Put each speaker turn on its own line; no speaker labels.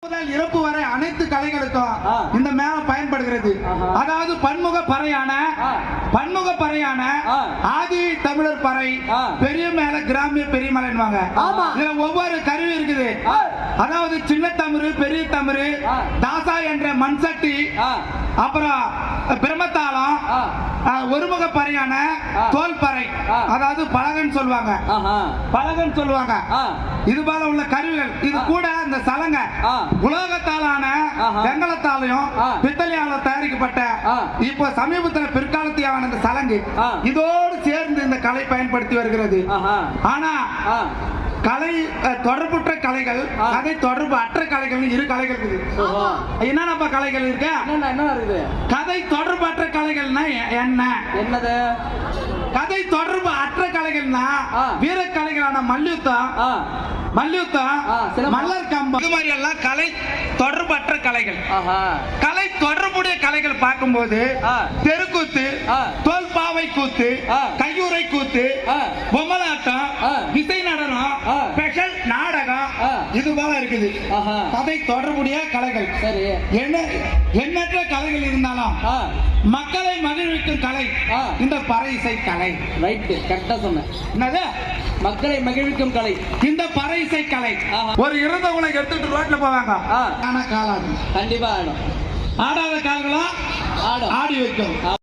முதல் இறப்பு வரை அனைத்து கலைகளுக்கும் இந்த மேள பயன்படுகிறது. அதாவது பன்முக பறையான ஆதி தமிழர் பறை, பெரிய மேள, கிராமிய பெரிய மேளன்வாங்க. இதுல ஒவ்வொரு கருவி இருக்குது. அதாவது சின்ன தமிழ், பெரிய தமிழ், தாசா என்ற மண்சட்டி, அப்புறம் பிரம்மத்தாளம், ஒருமுக பறையான தோல் பறை, அதாவது பலகன் சொல்லுவாங்க. இது போல உள்ள கருவிகள். இது கூட இந்த சலங்க உலோகத்தாலான வெங்கலத்தாலையும் பித்தளையால தயாரிக்கப்பட்ட இப்போ சமீபத்தில் பிற்காலத்தியான இந்த சலங்கு இதோடு சேர்ந்து இந்த கலை பயன்படுத்தி வருகிறது. ஆனா கலை தொடர்புற்ற கலைகள், கதை தொடர்பு அற்ற கலைகள், இரு கலைகள் இருக்குது. என்னப்பா கலைகள் இருக்கு? கதை தொடர்பு அற்ற கலைகள்னா என்னது? கதை தொடர்பு அற்ற கலைகள்னா வீர கலைகளான மல்யுத்தம், மல்லர் கம்பம், இது மாதிரி எல்லாம் கலை தொடர்பற்ற கலைகள். கலை தொடர்புடைய கலைகள் பார்க்கும்போது தெருக்கூத்து, தோல்பாவை கூத்து, கையூரை கூத்து, பொம்மலாட்டம், இசை நடனம், ஸ்பெஷல் நாடகம், இது போல இருக்குது கதை தொடர்புடைய கலைகள். எண்ணற்ற கலைகள் இருந்தாலும் மக்களை மகிழ்விக்கும் கலை இந்த பறை இசை கலை.
கரெக்டா சொன்ன.
என்னது?
மக்களை மகிழ்விக்கும் கலை
இந்த பறை இசை கலை. ஒரு இறந்தவங்களை எடுத்துட்டு ரோட்ல போவாங்க. ஆனா காலாடும்,
கண்டிப்பா ஆடும்.
ஆடாத கால்களும் ஆடி வைக்கும்.